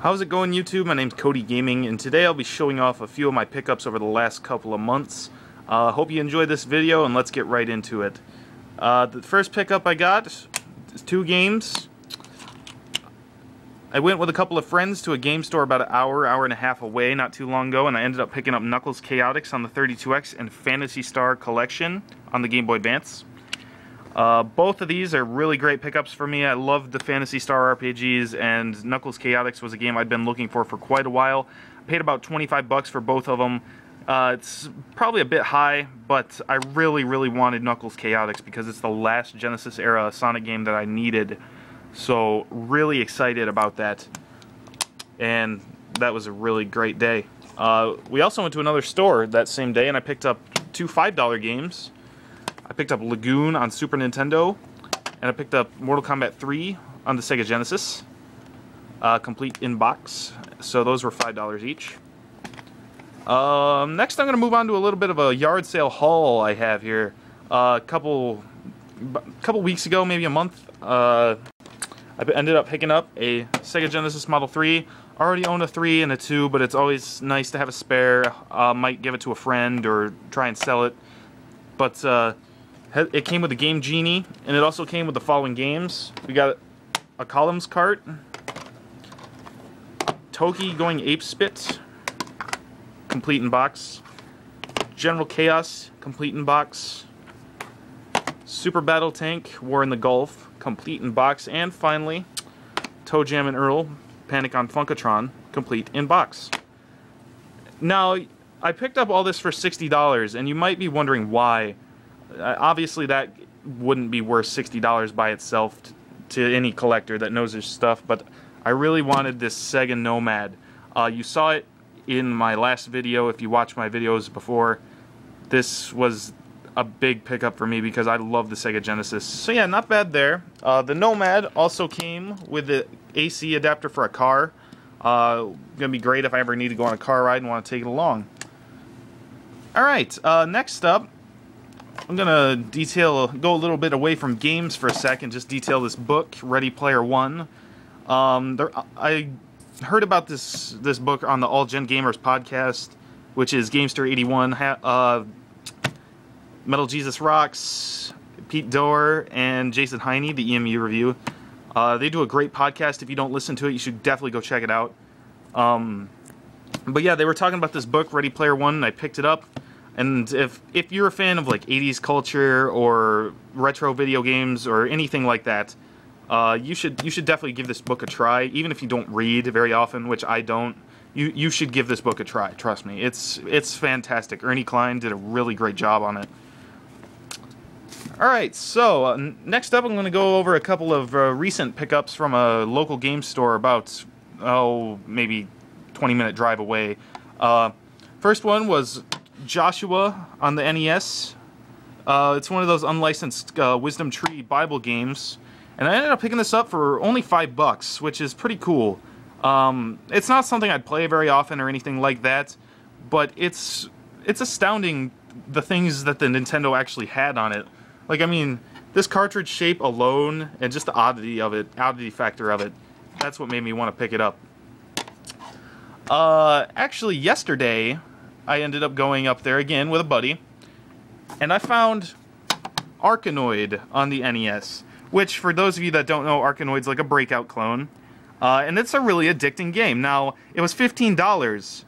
How's it going, YouTube? My name's Cody Gaming, and today I'll be showing off a few of my pickups over the last couple of months. Hope you enjoyed this video, and let's get right into it. The first pickup I got is 2 games. I went with a couple of friends to a game store about an hour and a half away not too long ago, and I ended up picking up Knuckles Chaotix on the 32X and Phantasy Star Collection on the Game Boy Advance. Both of these are really great pickups for me. I love the Phantasy Star RPGs, and Knuckles Chaotix was a game I'd been looking for quite a while. I paid about 25 bucks for both of them. It's probably a bit high, but I really wanted Knuckles Chaotix because it's the last Genesis era Sonic game that I needed. So really excited about that, and that was a really great day. We also went to another store that same day, and I picked up 2 $5 games. I picked up Lagoon on Super Nintendo, and I picked up Mortal Kombat 3 on the Sega Genesis, complete in box. So those were $5 each. Next, I'm going to move on to a little bit of a yard sale haul I have here. A couple weeks ago, maybe a month, I ended up picking up a Sega Genesis Model 3. I already own a 3 and a 2, but it's always nice to have a spare. Might give it to a friend or try and sell it. But it came with a Game Genie, and it also came with the following games. We got a Columns Cart, Toki Going Ape Spit, complete in box, General Chaos, complete in box, Super Battle Tank, War in the Gulf, complete in box, and finally, Toe Jam and Earl, Panic on Funkatron, complete in box. Now, I picked up all this for $60, and you might be wondering why. Obviously, that wouldn't be worth $60 by itself to any collector that knows their stuff, but I really wanted this Sega Nomad. You saw it in my last video if you watched my videos before. This was a big pickup for me because I love the Sega Genesis. So yeah, not bad there. The Nomad also came with the AC adapter for a car. Gonna be great if I ever need to go on a car ride and want to take it along. Alright, next up, I'm gonna go a little bit away from games for a second, just detail this book, Ready Player One. I heard about this book on the All Gen Gamers podcast, which is Gamester81, Metal Jesus Rocks, Pete Doerr, and Jason Heine, the EMU review. They do a great podcast. If you don't listen to it, you should definitely go check it out. But yeah, they were talking about this book, Ready Player One, and I picked it up. And if you're a fan of like 80s culture or retro video games or anything like that, you should definitely give this book a try. Even if you don't read very often, which I don't, you should give this book a try. Trust me, it's fantastic. Ernie Klein did a really great job on it. Alright, so next up I'm going to go over a couple of recent pickups from a local game store about, maybe 20-minute drive away. First one was Joshua on the NES. It's one of those unlicensed Wisdom Tree Bible games, and I ended up picking this up for only $5, which is pretty cool. It's not something I'd play very often or anything like that, but it's astounding the things that the Nintendo actually had on it. Like, I mean, this cartridge shape alone, and just the oddity factor of it, that's what made me want to pick it up. Actually, yesterday, I ended up going up there again with a buddy, and I found Arkanoid on the NES, which, for those of you that don't know, Arkanoid's like a Breakout clone, and it's a really addicting game. Now, it was $15,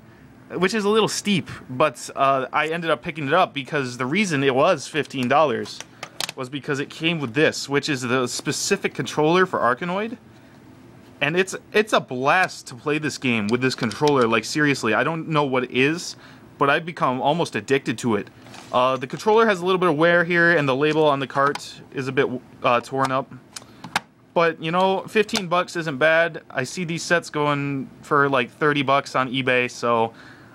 which is a little steep, but I ended up picking it up because the reason it was $15 was because it came with this, which is the specific controller for Arkanoid. And it's a blast to play this game with this controller. Like, seriously, I don't know what it is, but I've become almost addicted to it. The controller has a little bit of wear here, and the label on the cart is a bit torn up. But, you know, $15 isn't bad. I see these sets going for like $30 on eBay, so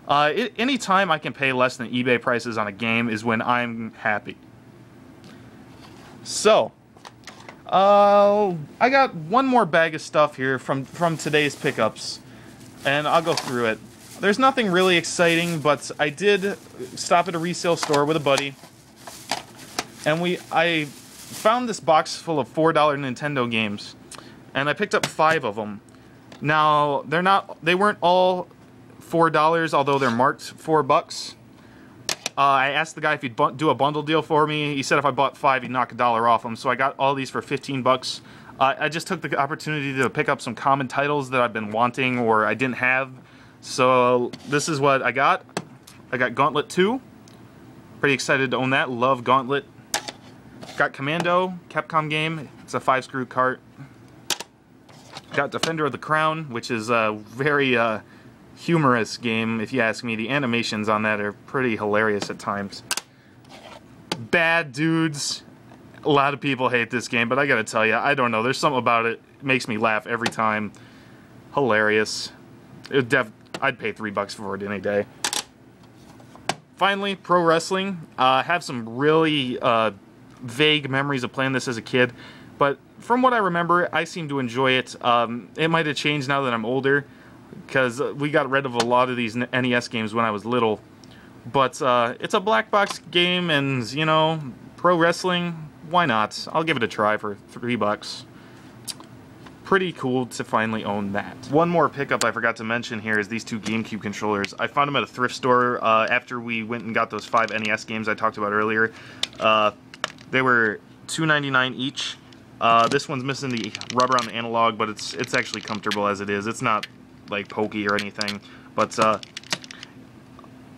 any time I can pay less than eBay prices on a game is when I'm happy. So, I got one more bag of stuff here from today's pickups, and I'll go through it. There's nothing really exciting, but I did stop at a resale store with a buddy, and I found this box full of $4 Nintendo games, and I picked up 5 of them. Now, they weren't all $4, although they're marked $4. I asked the guy if he'd do a bundle deal for me. He said if I bought 5, he'd knock $1 off them. So I got all these for 15 bucks. I just took the opportunity to pick up some common titles that I've been wanting or I didn't have. So this is what I got. I got Gauntlet 2. Pretty excited to own that. Love Gauntlet. Got Commando, Capcom game. It's a 5-screw cart. Got Defender of the Crown, which is a very humorous game, if you ask me. The animations on that are pretty hilarious at times. Bad Dudes. A lot of people hate this game, but I gotta tell you, I don't know. There's something about it. It makes me laugh every time. Hilarious. I'd pay $3 for it any day. Finally, pro wrestling. I have some really vague memories of playing this as a kid, but from what I remember, I seem to enjoy it. It might have changed now that I'm older, because we got rid of a lot of these NES games when I was little. But it's a black box game, and, you know, pro wrestling, why not? I'll give it a try for $3. Pretty cool to finally own that. One more pickup I forgot to mention here is these two GameCube controllers. I found them at a thrift store after we went and got those 5 NES games I talked about earlier. They were $2.99 each. This one's missing the rubber on the analog, but it's actually comfortable as it is. It's not like pokey or anything. But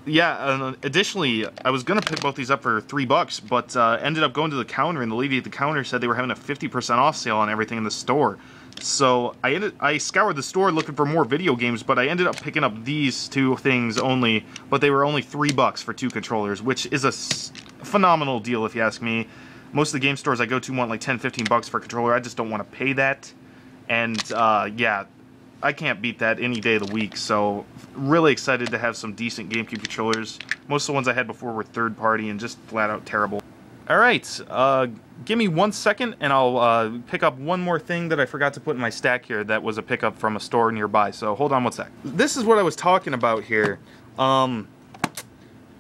yeah, additionally, I was gonna pick both these up for $3, but ended up going to the counter, and the lady at the counter said they were having a 50% off sale on everything in the store. So I scoured the store looking for more video games, but I ended up picking up these two things only, but they were only $3 for 2 controllers, which is a phenomenal deal if you ask me. Most of the game stores I go to want like $10-15 for a controller. I just don't want to pay that. And yeah, I can't beat that any day of the week, so really excited to have some decent GameCube controllers. Most of the ones I had before were third-party and just flat-out terrible. Alright, give me 1 second and I'll pick up one more thing that I forgot to put in my stack here that was a pickup from a store nearby, so hold on 1 sec. This is what I was talking about here.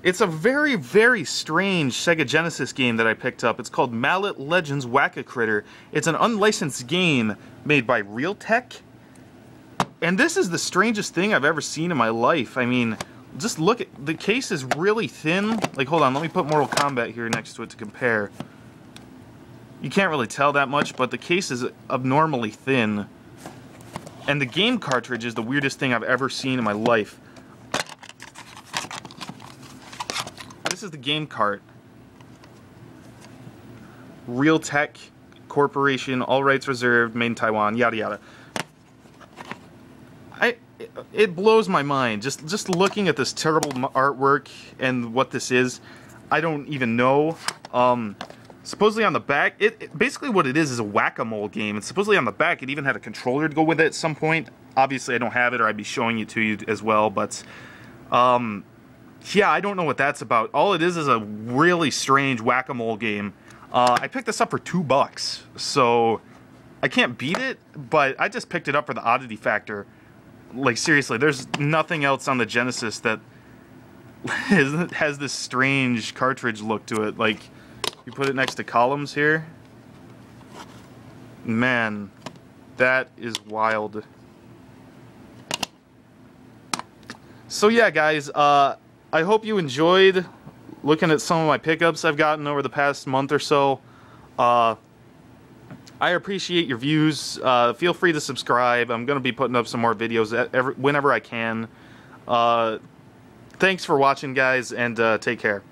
It's a very, very strange Sega Genesis game that I picked up. It's called Mallet Legends Whack-A-Critter. It's an unlicensed game made by Realtek. And this is the strangest thing I've ever seen in my life. I mean, just look at, the case is really thin. Like, hold on, let me put Mortal Kombat here next to it to compare. You can't really tell that much, but the case is abnormally thin. And the game cartridge is the weirdest thing I've ever seen in my life. This is the game cart. Realtek Corporation, all rights reserved, made in Taiwan, yada yada. It blows my mind just looking at this terrible artwork and what this is. I don't even know. Supposedly on the back, basically what it is a whack-a-mole game. And supposedly on the back, it even had a controller to go with it at some point. Obviously, I don't have it, or I'd be showing it to you as well. But yeah, I don't know what that's about. All it is a really strange whack-a-mole game. I picked this up for $2, so I can't beat it. But I just picked it up for the oddity factor. Like, seriously, there's nothing else on the Genesis that has this strange cartridge look to it. Like, you put it next to columns here. Man, that is wild. So yeah, guys, I hope you enjoyed looking at some of my pickups I've gotten over the past month or so. I appreciate your views. Feel free to subscribe. I'm going to be putting up some more videos whenever I can. Thanks for watching, guys, and take care.